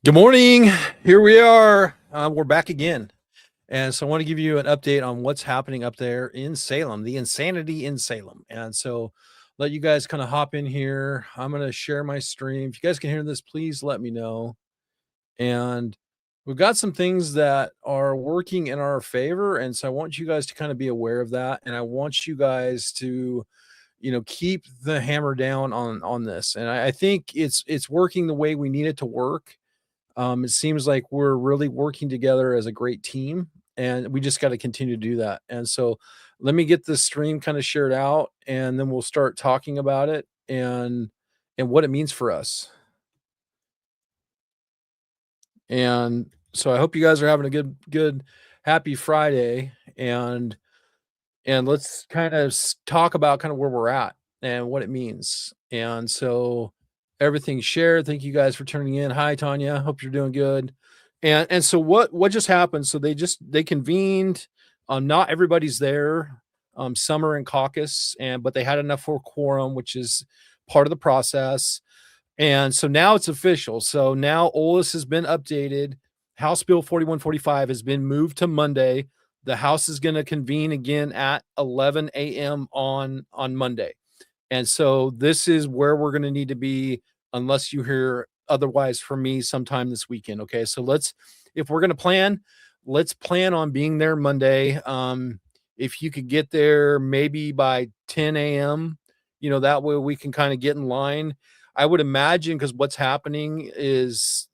Good morning. Here we are. We're back again. And so I want to give you an update on what's happening up there in Salem, the insanity in Salem. And so let you guys kind of hop in here. I'm going to share my stream. If you guys can hear this, please let me know. And we've got some things that are working in our favor. And so I want you guys to kind of be aware of that. And I want you guys to keep the hammer down on this. And I think it's working the way we need it to work. It seems like we're really working together as a great team, and we just got to continue to do that. And so, let me get this stream kind of shared out, and then we'll start talking about it and what it means for us. And so, I hope you guys are having a good, happy Friday, and let's kind of talk about kind of where we're at and what it means. And so, everything's shared. Thank you guys for tuning in. Hi, Tanya. Hope you're doing good. And so what just happened? So they convened. Not everybody's there. Some are in caucus, but they had enough for quorum, which is part of the process. And so now it's official. So now OLS has been updated. House Bill 4145 has been moved to Monday. The House is going to convene again at 11 a.m. on Monday. And so this is where we're going to need to be unless you hear otherwise from me sometime this weekend. Okay. So if we're going to plan, let's plan on being there Monday. If you could get there maybe by 10 a.m., that way we can kind of get in line. I would imagine because what's happening is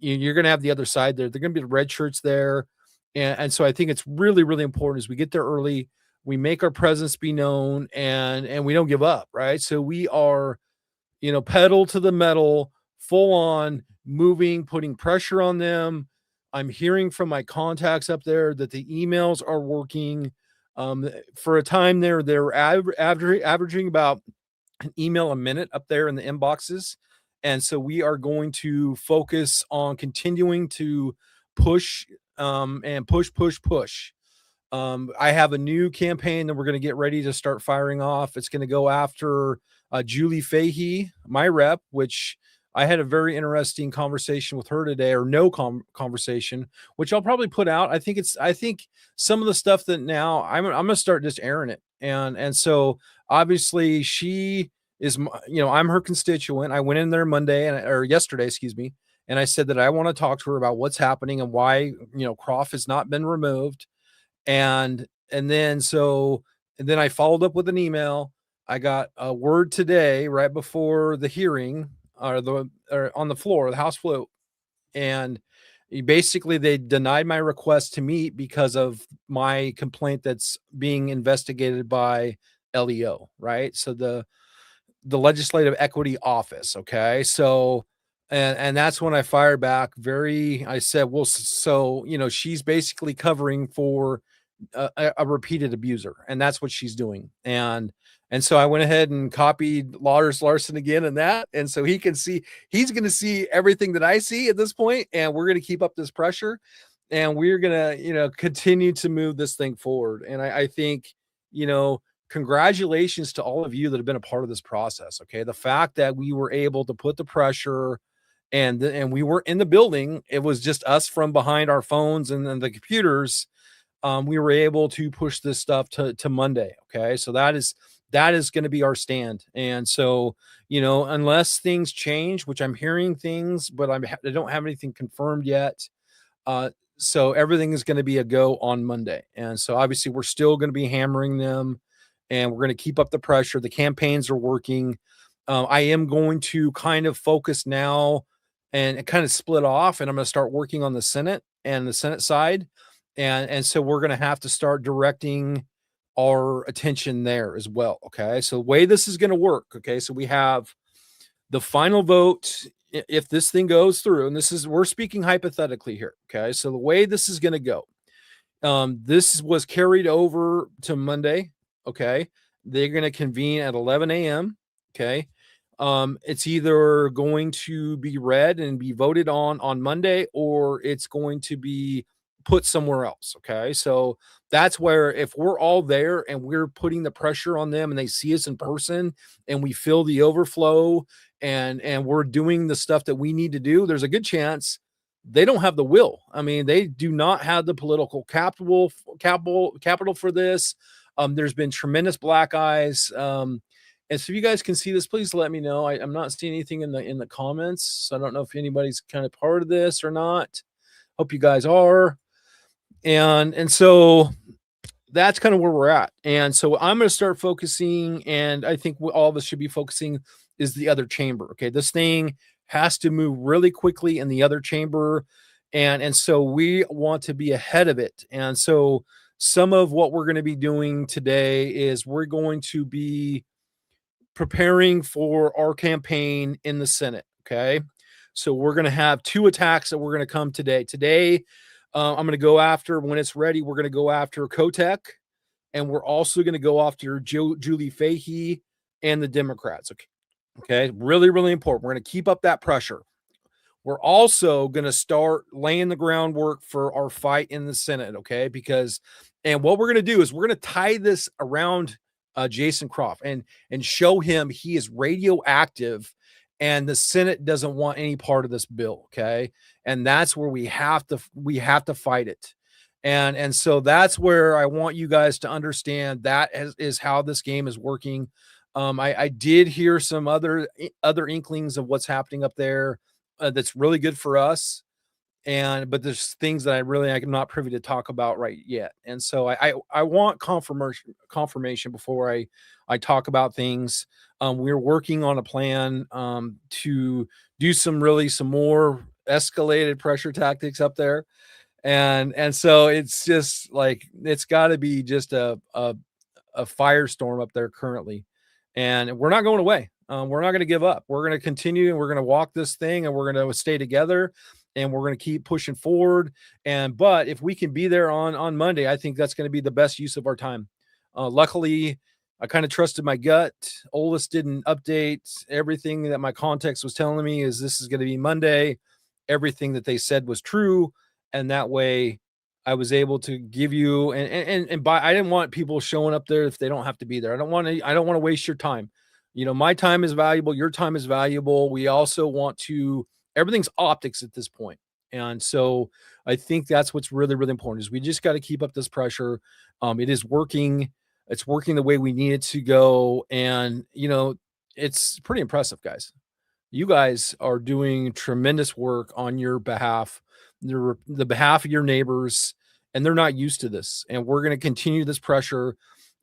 you're going to have the other side there. They're going to be the red shirts there. And so I think it's really, really important as we get there early, we make our presence be known and we don't give up, right? So we are, pedal to the metal, full on moving, putting pressure on them. I'm hearing from my contacts up there that the emails are working. For a time there, they're averaging about an email a minute up there in the inboxes. And so we are going to focus on continuing to push and push. I have a new campaign that we're going to get ready to start firing off. It's going to go after Julie Fahey, my rep, which I had a very interesting conversation with her today, or no conversation, which I'll probably put out. I think some of the stuff that now I'm going to start just airing it. And so obviously she is, I'm her constituent. I went in there yesterday, excuse me. And I said that I want to talk to her about what's happening and why, Croft has not been removed. And then I followed up with an email. I got a word today right before the hearing or on the floor, the House floor. And basically they denied my request to meet because of my complaint that's being investigated by LEO, right? So the Legislative Equity Office. Okay. So, and that's when I fired back I said, well, so, she's basically covering for a repeated abuser, and that's what she's doing. And so I went ahead and copied Lars Larson again in that. And so he's going to see everything that I see at this point, and we're going to keep up this pressure and we're going to, continue to move this thing forward. And I think, congratulations to all of you that have been a part of this process. Okay. The fact that we were able to put the pressure and we were in the building, it was just us from behind our phones and then the computers. We were able to push this stuff to Monday. Okay. So that is going to be our stand. And so, unless things change, which I'm hearing things, but I don't have anything confirmed yet. So everything is going to be a go on Monday. And so obviously we're still going to be hammering them and we're going to keep up the pressure. The campaigns are working. I am going to kind of focus now and kind of split off, and I'm going to start working on the Senate and the Senate side. And so we're going to have to start directing our attention there as well. Okay. So the way this is going to work. Okay. So we have the final vote. If this thing goes through, and we're speaking hypothetically here. Okay. So the way this is going to go, this was carried over to Monday. Okay. They're going to convene at 11 a.m. Okay. It's either going to be read and be voted on Monday, or it's going to be put somewhere else. Okay. So that's where, if we're all there and we're putting the pressure on them and they see us in person and we feel the overflow and we're doing the stuff that we need to do, there's a good chance they don't have the will. I mean, they do not have the political capital for this. There's been tremendous black eyes. And so if you guys can see this, please let me know. I'm not seeing anything in the comments. So I don't know if anybody's kind of part of this or not. Hope you guys are. And so that's kind of where we're at. And so I'm going to start focusing, and I think what all of us should be focusing is the other chamber. Okay, this thing has to move really quickly in the other chamber, and so we want to be ahead of it. And so some of what we're going to be doing today is we're going to be preparing for our campaign in the Senate. Okay, so we're going to have 2 attacks that we're going to come today. I'm going to go after, when it's ready, we're going to go after Kotek, and we're also going to go after Julie Fahey and the Democrats. Okay. Really, really important. We're going to keep up that pressure. We're also going to start laying the groundwork for our fight in the Senate. Okay. And what we're going to do is we're going to tie this around Jason Croft and show him he is radioactive, and the Senate doesn't want any part of this bill. Okay. And that's where we have to fight it. And so that's where I want you guys to understand that is how this game is working. I did hear some other inklings of what's happening up there. That's really good for us. But there's things that I'm not privy to talk about right yet. And so I want confirmation before I talk about things. We're working on a plan to do some more escalated pressure tactics up there. And so it's just like, it's got to be just a firestorm up there currently. And we're not going away. We're not going to give up. We're going to continue, and we're going to walk this thing, and we're going to stay together, and we're going to keep pushing forward. But if we can be there on Monday, I think that's going to be the best use of our time. Luckily, I kind of trusted my gut. Olis didn't update everything that my context was telling me is this is going to be Monday. Everything that they said was true. And that way I was able to give you, I didn't want people showing up there if they don't have to be there. I don't want to waste your time. My time is valuable. Your time is valuable. We also want to, everything's optics at this point. And so I think that's what's really, really important is we just got to keep up this pressure. It is working. It's working the way we need it to go. And, it's pretty impressive, guys. You guys are doing tremendous work on your behalf, the behalf of your neighbors, and they're not used to this. And we're going to continue this pressure.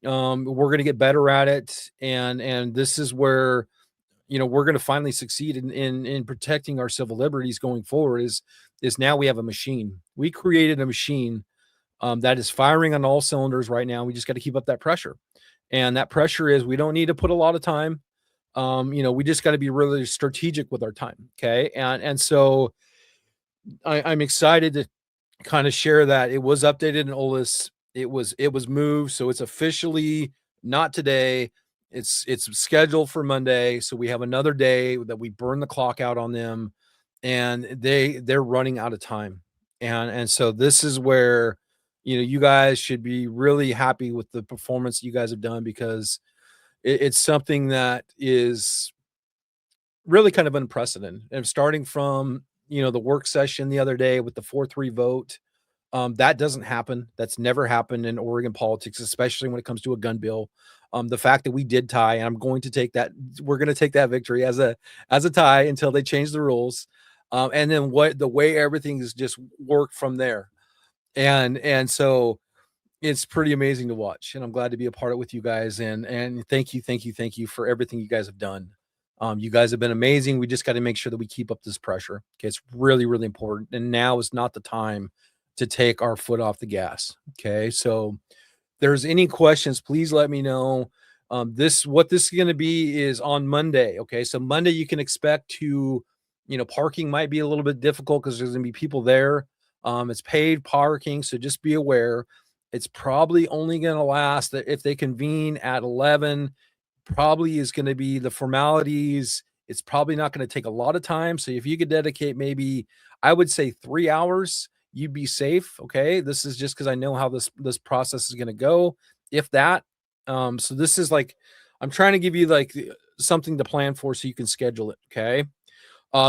We're going to get better at it. And this is where, we're going to finally succeed in protecting our civil liberties going forward is now we have a machine. We created a machine that is firing on all cylinders right now. We just got to keep up that pressure. And that pressure is, we don't need to put a lot of time. We just got to be really strategic with our time. Okay. And so I'm excited to kind of share that it was updated in Olis. It was moved. So it's officially not today. It's scheduled for Monday. So we have another day that we burn the clock out on them, and they're running out of time. And so this is where, you guys should be really happy with the performance you guys have done, because it's something that is really kind of unprecedented. And starting from, the work session the other day with the 4-3 vote, that doesn't happen. That's never happened in Oregon politics, especially when it comes to a gun bill. The fact that we did tie, and we're going to take that victory as a tie until they change the rules. And then the way everything is just worked from there. And so it's pretty amazing to watch, and I'm glad to be a part of it with you guys. And thank you for everything you guys have done. You guys have been amazing. We just got to make sure that we keep up this pressure. Okay. It's really, really important. And now is not the time to take our foot off the gas. Okay. So if there's any questions, please let me know. What this is going to be is on Monday. Okay. So Monday you can expect to, parking might be a little bit difficult because there's going to be people there. It's paid parking. So just be aware. It's probably only going to last that if they convene at 11, probably is going to be the formalities. It's probably not going to take a lot of time. So if you could dedicate, maybe I would say 3 hours, you'd be safe. Okay. This is just because I know how this process is going to go. If that, so this is like, I'm trying to give you like something to plan for so you can schedule it. Okay.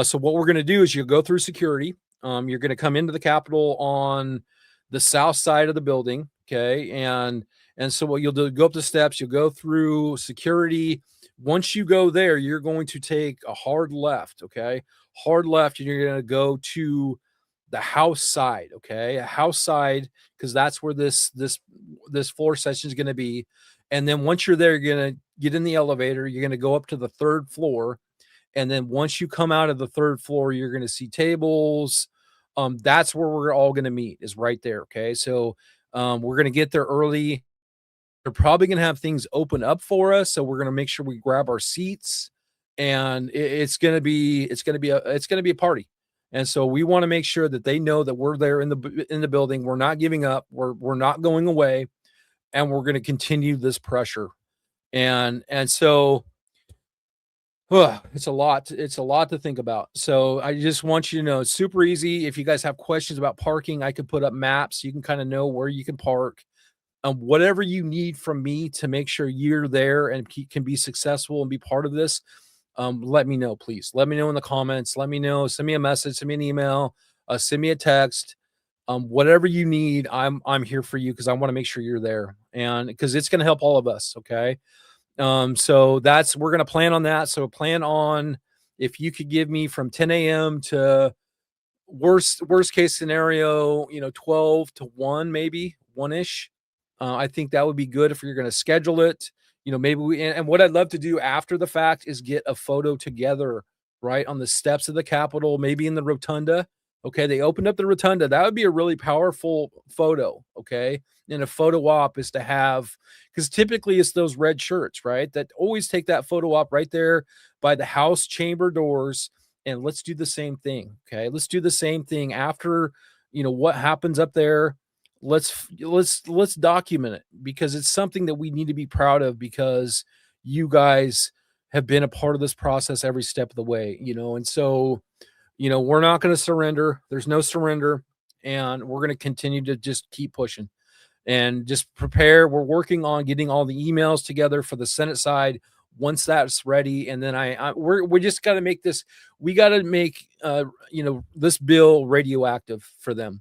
So what we're going to do is you go through security. You're going to come into the Capitol on the south side of the building, okay? And so what you'll do, go up the steps, you'll go through security. Once you go there, you're going to take a hard left, okay? Hard left, and you're going to go to the house side, okay? A house side, because that's where this floor session is going to be. And then once you're there, you're going to get in the elevator, you're going to go up to the third floor. And then once you come out of the third floor, you're going to see tables. That's where we're all going to meet, is right there. Okay. So we're going to get there early. They're probably going to have things open up for us. So we're going to make sure we grab our seats, and it's going to be a party. And so we want to make sure that they know that we're there in the building. We're not giving up. We're not going away, and we're going to continue this pressure. And so it's a lot. It's a lot to think about. So I just want you to know it's super easy. If you guys have questions about parking, I could put up maps. You can kind of know where you can park. Whatever you need from me to make sure you're there and can be successful and be part of this, let me know, please. Let me know in the comments. Let me know. Send me a message. Send me an email. Send me a text. Whatever you need, I'm here for you, because I want to make sure you're there, and because it's going to help all of us. Okay. So we're going to plan on that. So plan on, if you could give me from 10 a.m. to worst case scenario, 12 to 1, maybe 1-ish. I think that would be good if you're going to schedule it. Maybe and what I'd love to do after the fact is get a photo together, right, on the steps of the Capitol, maybe in the rotunda. Okay. They opened up the rotunda. That would be a really powerful photo. Okay. And a photo op is to have, because typically it's those red shirts, right, that always take that photo op right there by the House chamber doors. And let's do the same thing. Okay. Let's do the same thing after, what happens up there. Let's document it, because it's something that we need to be proud of, because you guys have been a part of this process every step of the way, and so, we're not going to surrender. There's no surrender. And we're going to continue to just keep pushing and just prepare. We're working on getting all the emails together for the Senate side once that's ready. And then we just got to make this, we got to make, this bill radioactive for them.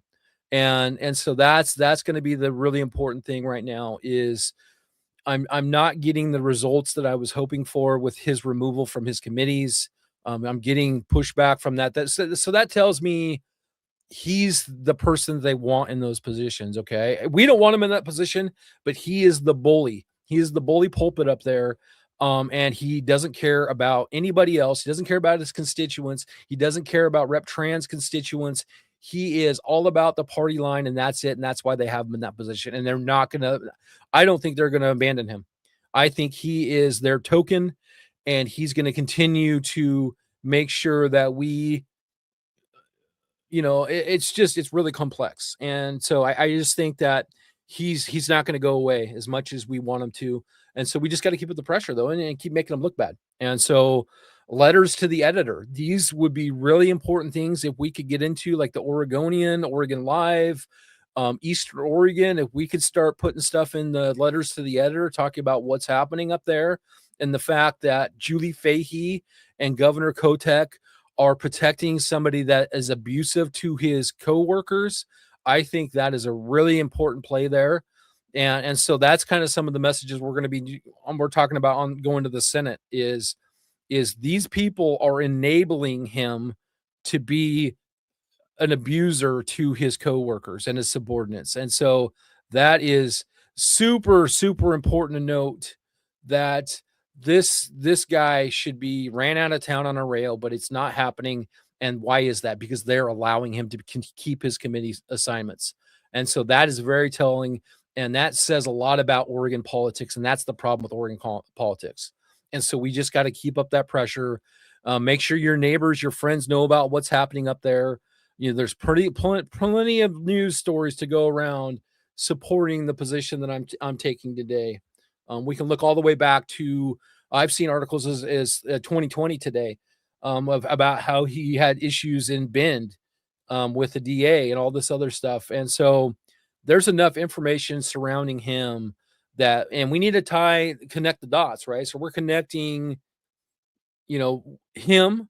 And so that's going to be the really important thing right now. Is I'm not getting the results that I was hoping for with his removal from his committees. I'm getting pushback from that. So that tells me he's the person they want in those positions. Okay. We don't want him in that position, but he is the bully. He is the bully pulpit up there. And he doesn't care about anybody else. He doesn't care about his constituents. He doesn't care about Rep Trans constituents. He is all about the party line, and that's it. And that's why they have him in that position. And they're not going to, I don't think they're going to abandon him. I think he is their token, and he's going to continue to make sure that we, it's really complex. And so I just think that he's not going to go away as much as we want him to. And so we just got to keep up the pressure, though, and keep making them look bad. And so letters to the editor, these would be really important things if we could get into, like the Oregonian, Oregon Live, Eastern Oregon. If we could start putting stuff in the letters to the editor, talking about what's happening up there, and the fact that Julie Fahey and Governor Kotek are protecting somebody that is abusive to his coworkers. I think that is a really important play there. And so that's kind of some of the messages we're talking about on going to the Senate is these people are enabling him to be an abuser to his coworkers and his subordinates. And so that is super, super important to note, that this guy should be ran out of town on a rail, but it's not happening. And why is that? Because they're allowing him to keep his committee assignments. And so that is very telling. And that says a lot about Oregon politics. And that's the problem with Oregon politics. And so we just got to keep up that pressure. Make sure your neighbors, your friends know about what's happening up there. There's plenty of news stories to go around supporting the position that I'm taking today. We can look all the way back to, I've seen articles as 2020 today, about how he had issues in Bend with the DA and all this other stuff. And so there's enough information surrounding him and we need to connect the dots, right? So we're connecting, him,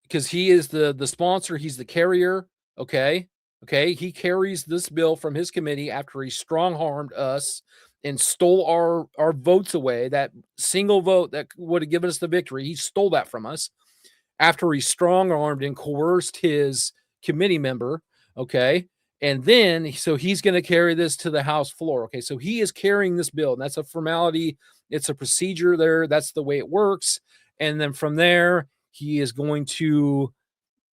because he is the sponsor, he's the carrier, Okay. Okay. He carries this bill from his committee after he strong harmed us and stole our votes away. That single vote that would have given us the victory. He stole that from us after he strong armed and coerced his committee member. Okay. And then, so he's going to carry this to the House floor. Okay. So he is carrying this bill, and that's a formality. It's a procedure there. That's the way it works. And then from there, he is going to,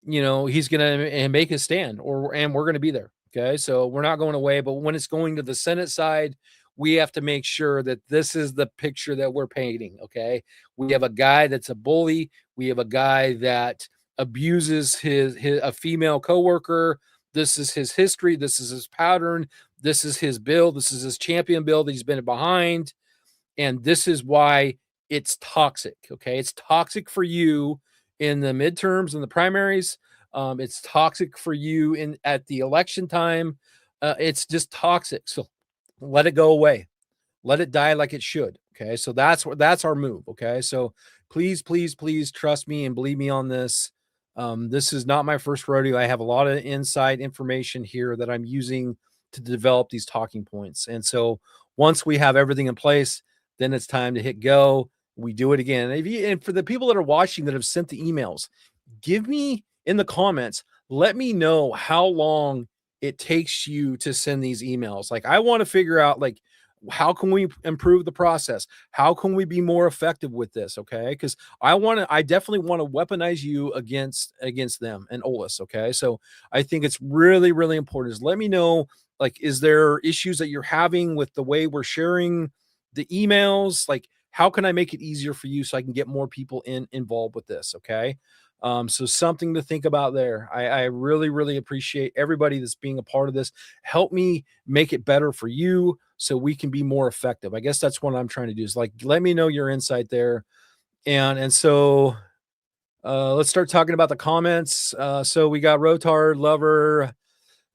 he's going to make his stand, and we're going to be there. Okay. So we're not going away, but when it's going to the Senate side, we have to make sure that this is the picture that we're painting. Okay. We have a guy that's a bully. We have a guy that abuses his a female coworker. This is his history. This is his pattern. This is his bill. This is his champion bill that he's been behind. And this is why it's toxic. Okay. It's toxic for you in the midterms and the primaries. It's toxic for you at the election time. It's just toxic. So let it go away. Let it die like it should. Okay. So that's our move. Okay. So please, please, please trust me and believe me on this. This is not my first rodeo. I have a lot of inside information here that I'm using to develop these talking points. And so once we have everything in place, then it's time to hit go. We do it again. And for the people that are watching that have sent the emails, give me in the comments, let me know how long it takes you to send these emails. Like, I want to figure out, like, how can we improve the process? How can we be more effective with this? Okay. Because I definitely want to weaponize you against them and Olus. Okay. So I think it's really, really important is let me know, like, is there issues that you're having with the way we're sharing the emails? Like, how can I make it easier for you so I can get more people involved with this? Okay. So something to think about there. I really, really appreciate everybody that's being a part of this. Help me make it better for you so we can be more effective. I guess that's what I'm trying to do is, like, let me know your insight there. And so let's start talking about the comments. So we got Rotard Lover.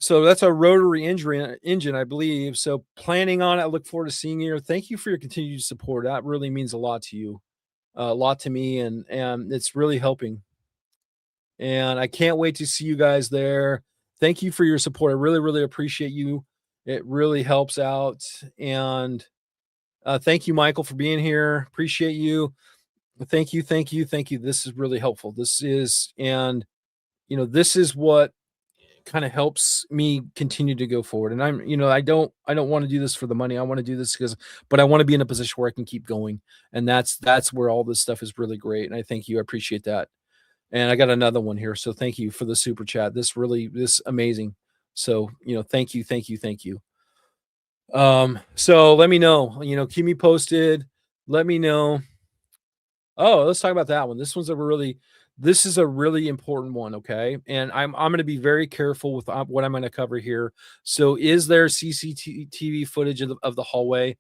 So that's a rotary engine, I believe. So planning on it. I look forward to seeing you. Thank you for your continued support. That really means a lot to you, a lot to me, and it's really helping. And I can't wait to see you guys there. Thank you for your support. I really, really appreciate you. It really helps out. And thank you, Michael, for being here. Appreciate you. Thank you, thank you, thank you. This is really helpful. This is what kind of helps me continue to go forward. And I don't want to do this for the money. I want to do this but I want to be in a position where I can keep going. And that's where all this stuff is really great. And I thank you. I appreciate that. And I got another one here. So thank you for the super chat. This amazing. So, thank you, thank you, thank you. So let me know, keep me posted. Let me know. Oh, let's talk about that one. This is a really important one. Okay. And I'm going to be very careful with what I'm going to cover here. So is there CCTV footage of the hallway?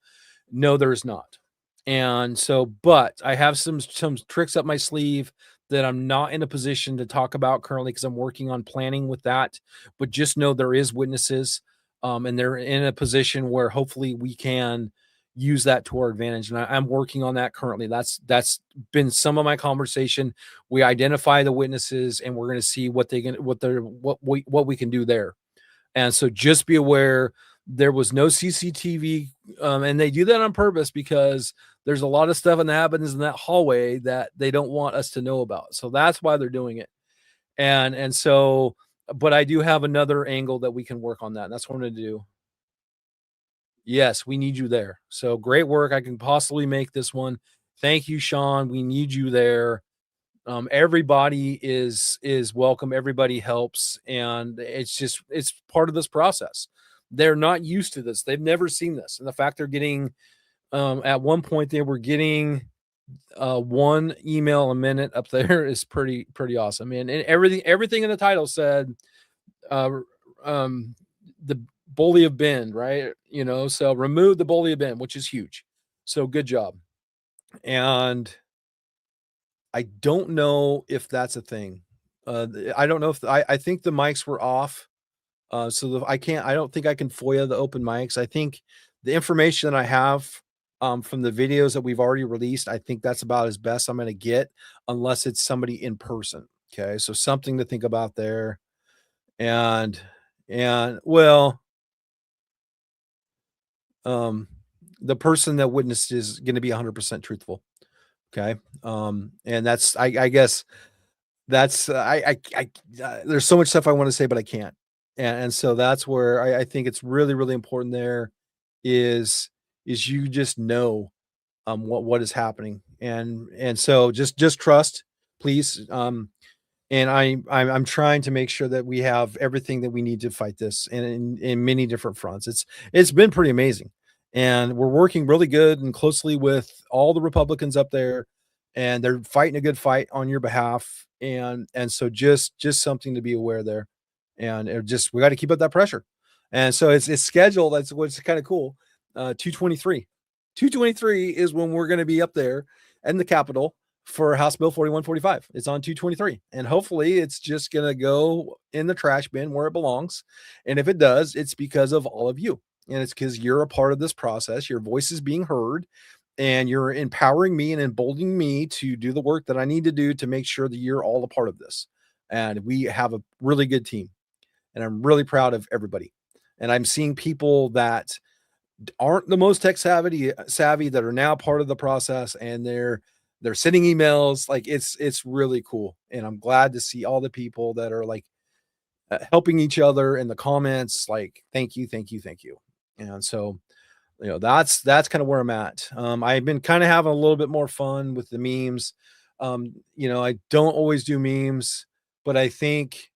No, there is not. And so, but I have some tricks up my sleeve that I'm not in a position to talk about currently because I'm working on planning with that. But just know there is witnesses, and they're in a position where hopefully we can use that to our advantage. And I'm working on that currently. That's been some of my conversation. We identify the witnesses, and we're going to see what we can do there. And so just be aware there was no CCTV, and they do that on purpose because there's a lot of stuff that happens in that hallway that they don't want us to know about. So that's why they're doing it. And so, but I do have another angle that we can work on that. And that's what I'm going to do. Yes, we need you there. So great work. I can possibly make this one. Thank you, Sean. We need you there. Everybody is welcome. Everybody helps, and it's part of this process. They're not used to this. They've never seen this, and the fact they're getting, at one point they were getting one email a minute up there is pretty awesome. And everything in the title said uh, the bully of Bend, right? So remove the bully of Bend, which is huge. So good job. And I don't know if that's a thing. I don't know if I think the mics were off. I don't think I can FOIA the open mics. I think the information that I have from the videos that we've already released, I think that's about as best I'm going to get unless it's somebody in person. Okay. So something to think about there. and well, um, the person that witnessed is going to be 100% truthful. Okay. And that's, I guess that's, there's so much stuff I want to say, but I can't. And so that's where I think it's really, really important there is, you just know, what is happening. And so just trust, please. And I'm trying to make sure that we have everything that we need to fight this in many different fronts. It's been pretty amazing. And we're working really good and closely with all the Republicans up there, and they're fighting a good fight on your behalf. And so just something to be aware there. And it just we got to keep up that pressure. And so it's scheduled. That's what's kind of cool. 223. 223 is when we're going to be up there in the Capitol for House Bill 4145. It's on 223. And hopefully it's just going to go in the trash bin where it belongs. And if it does, it's because of all of you. And it's because you're a part of this process. Your voice is being heard, and you're empowering me and emboldening me to do the work that I need to do to make sure that you're all a part of this. And we have a really good team. And I'm really proud of everybody. And I'm seeing people that aren't the most tech savvy that are now part of the process, and they're sending emails. Like it's really cool. And I'm glad to see all the people that are like helping each other in the comments. Like, thank you, thank you, thank you. And so, that's kind of where I'm at. I've been kind of having a little bit more fun with the memes. I don't always do memes, but I think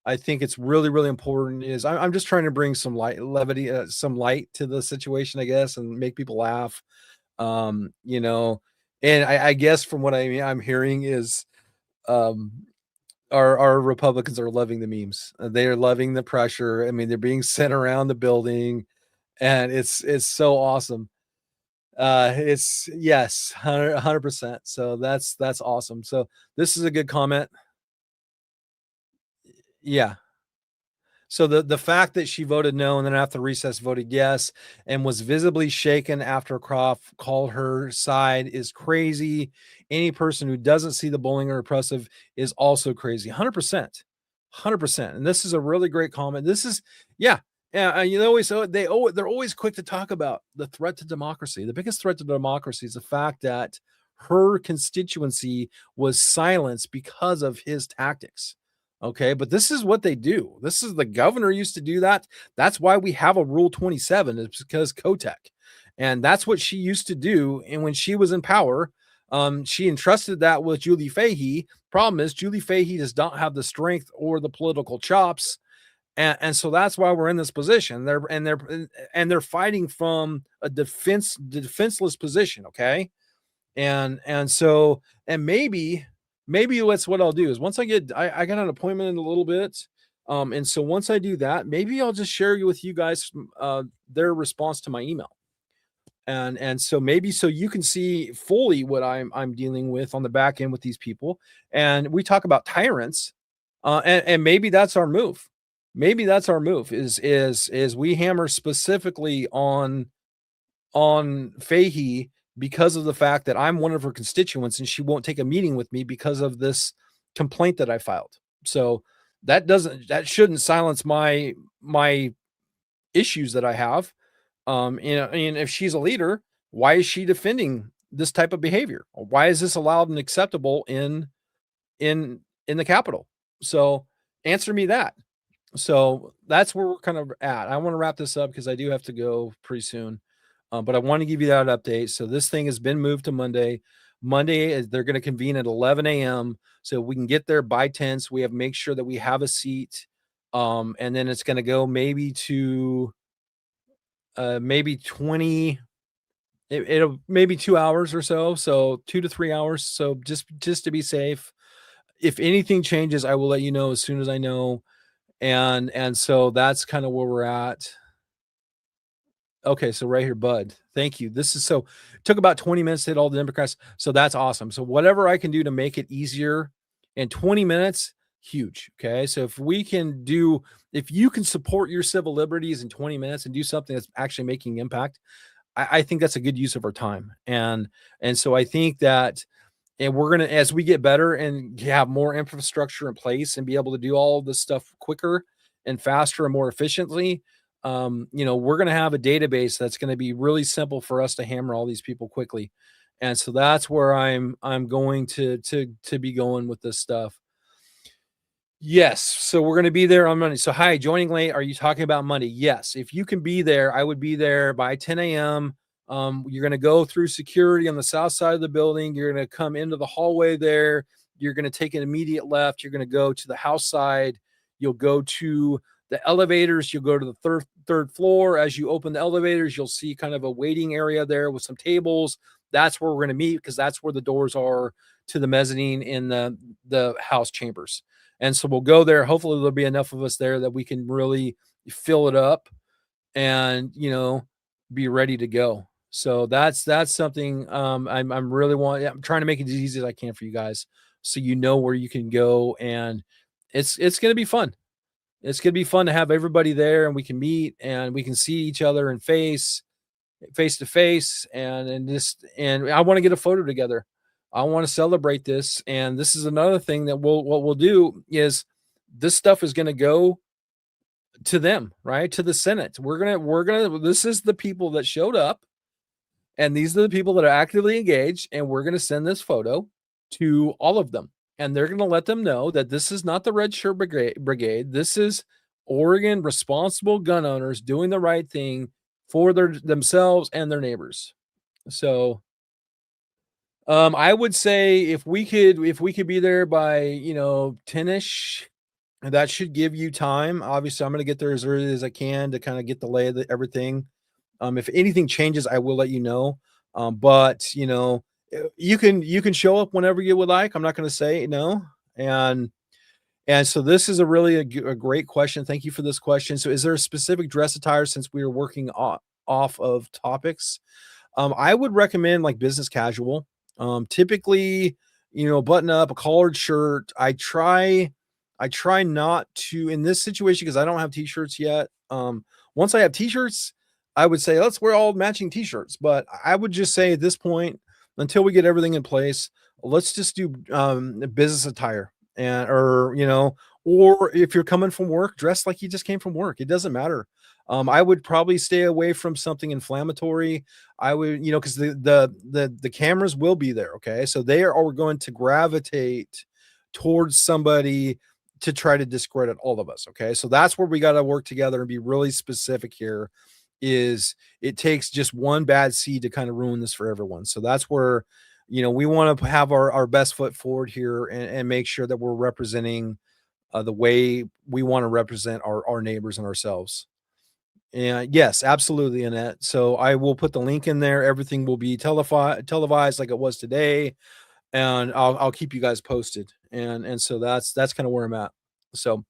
it's really, really important is I'm just trying to bring some levity, some light to the situation, I guess, and make people laugh. Um, you know, and I guess from what I'm hearing is, um, our Republicans are loving the memes. They are loving the pressure. I mean, they're being sent around the building, and it's so awesome. It's yes, 100%. So that's awesome. So this is a good comment. Yeah. So the fact that she voted no and then after recess voted yes and was visibly shaken after Croft called her side is crazy. Any person who doesn't see the bullying or oppressive is also crazy. 100%. 100%. And this is a really great comment. This is yeah. Yeah, always they're always quick to talk about the threat to democracy. The biggest threat to democracy is the fact that her constituency was silenced because of his tactics. Okay, but this is what they do. This is the governor used to do that. That's why we have a Rule 27. It's because Kotek, and that's what she used to do. And when she was in power, she entrusted that with Julie Fahey. Problem is, Julie Fahey does not have the strength or the political chops, and so that's why we're in this position. They're fighting from a defenseless position. Okay, and maybe that's what I'll do is once I got an appointment in a little bit. And so once I do that, maybe I'll just share with you guys their response to my email. And so maybe so you can see fully what I'm dealing with on the back end with these people. And we talk about tyrants. And maybe that's our move. Maybe that's our move is we hammer specifically on Fahey because of the fact that I'm one of her constituents and she won't take a meeting with me because of this complaint that I filed. So that shouldn't silence my issues that I have. And if she's a leader, why is she defending this type of behavior? Why is this allowed and acceptable in the Capitol? So answer me that. So that's where we're kind of at. I want to wrap this up because I do have to go pretty soon. But I want to give you that update. So this thing has been moved to Monday. Monday is they're going to convene at 11 a.m. so we can get there by 10. So we have make sure that we have a seat. And then it's going to go maybe to maybe 20. It'll maybe 2 hours or so. So 2 to 3 hours. So just to be safe. If anything changes, I will let you know as soon as I know. And so that's kind of where we're at. Okay, so right here, Bud. Thank you. This is so took about 20 minutes to hit all the Democrats. So that's awesome. So whatever I can do to make it easier in 20 minutes, huge. Okay. So if you can support your civil liberties in 20 minutes and do something that's actually making impact, I think that's a good use of our time. And so I think that and we're gonna as we get better and have more infrastructure in place and be able to do all of this stuff quicker, and faster and more efficiently, we're going to have a database that's going to be really simple for us to hammer all these people quickly. And so that's where I'm going to be going with this stuff. Yes. So we're going to be there on Monday. So, hi, joining late. Are you talking about Monday? Yes. If you can be there, I would be there by 10 a.m. You're going to go through security on the south side of the building. You're going to come into the hallway there. You're going to take an immediate left. You're going to go to the house side. You'll go to the elevators. You'll go to the third floor. As you open the elevators, you'll see kind of a waiting area there with some tables. That's where we're going to meet because that's where the doors are to the mezzanine in the house chambers. And so we'll go there. Hopefully there'll be enough of us there that we can really fill it up and, be ready to go. So that's something I'm really I'm trying to make it as easy as I can for you guys. So you know where you can go, and it's going to be fun. It's going to be fun to have everybody there, and we can meet and we can see each other in face to face, and I want to get a photo together. I want to celebrate this. And this is another thing that what we'll do is this stuff is going to go to them, right? To the Senate. This is the people that showed up, and these are the people that are actively engaged. And we're going to send this photo to all of them. And they're going to let them know that this is not the Red Shirt Brigade. This is Oregon responsible gun owners doing the right thing for themselves and their neighbors. So I would say if we could be there by 10ish, that should give you time. Obviously, I'm going to get there as early as I can to kind of get the lay of everything. If anything changes, I will let you know. But you can show up whenever you would like. I'm not going to say no. And so this is a great question. Thank you for this question. So is there a specific dress attire since we are working off of topics? I would recommend like business casual. Typically, button up, a collared shirt. I try not to in this situation because I don't have t-shirts yet. Once I have t-shirts, I would say let's wear all matching t-shirts. But I would just say at this point, until we get everything in place, let's just do business attire or if you're coming from work, dress like you just came from work. It doesn't matter. I would probably stay away from something inflammatory. I would, because the cameras will be there. Okay, so they are going to gravitate towards somebody to try to discredit all of us. Okay, so that's where we got to work together and be really specific here. Is it takes just one bad seed to kind of ruin this for everyone. So that's where we want to have our best foot forward here and make sure that we're representing the way we want to represent our neighbors and ourselves. And yes, absolutely, Annette. So I will put the link in there. Everything will be televised like it was today, and I'll keep you guys posted. And so that's kind of where I'm at. So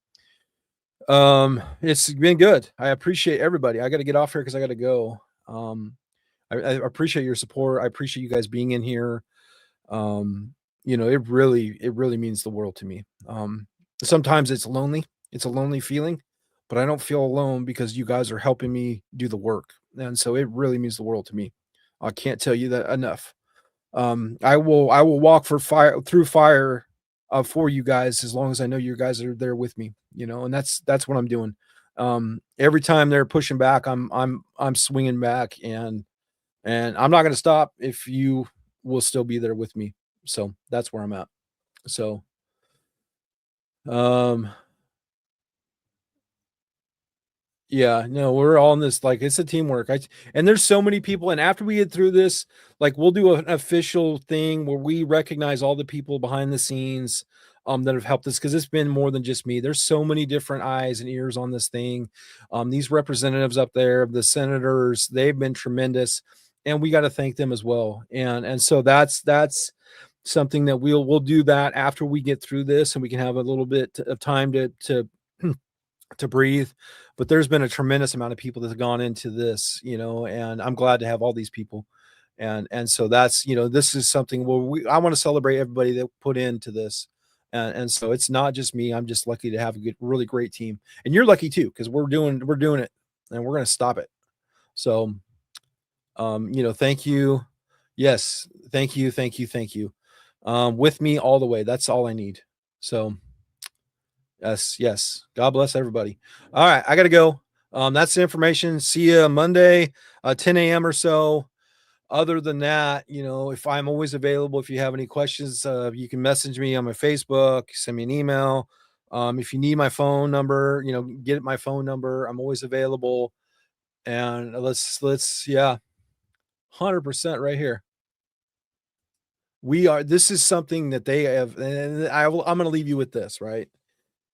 it's been good. I appreciate everybody. I got to get off here because I got to go. I appreciate your support. I appreciate you guys being in here. It really means the world to me. Sometimes it's lonely. It's a lonely feeling, but I don't feel alone because you guys are helping me do the work. And so it really means the world to me. I can't tell you that enough. I will walk through fire for you guys as long as I know you guys are there with me, and that's what I'm doing. Every time they're pushing back, I'm swinging back, and I'm not going to stop if you will still be there with me. So that's where I'm at. So, yeah, no, we're all in this, like, it's a teamwork. And there's so many people. And after we get through this, like, we'll do an official thing where we recognize all the people behind the scenes that have helped us because it's been more than just me. There's so many different eyes and ears on this thing. These representatives up there, the senators, they've been tremendous, and we got to thank them as well. And so that's something that we'll do that after we get through this, and we can have a little bit of time to breathe. But there's been a tremendous amount of people that have gone into this, and I'm glad to have all these people. And so that's, this is something where I want to celebrate everybody that put into this. And so it's not just me. I'm just lucky to have a really great team. And you're lucky too, because we're doing it, and we're going to stop it. So, thank you. Yes. Thank you. Thank you. Thank you. With me all the way. That's all I need. So, Yes, yes. God bless everybody. All right, I gotta go. That's the information. See you Monday, 10 a.m. or so. Other than that, if I'm always available, if you have any questions, you can message me on my Facebook, send me an email. If you need my phone number, get my phone number. I'm always available. And yeah, 100% right here. This is something that they have, and I'm going to leave you with this, right?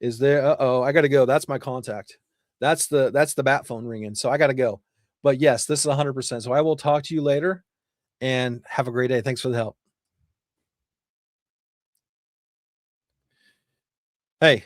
Is there, I got to go. That's my contact. That's the bat phone ringing. So I got to go. But yes, this is 100%. So I will talk to you later and have a great day. Thanks for the help. Hey.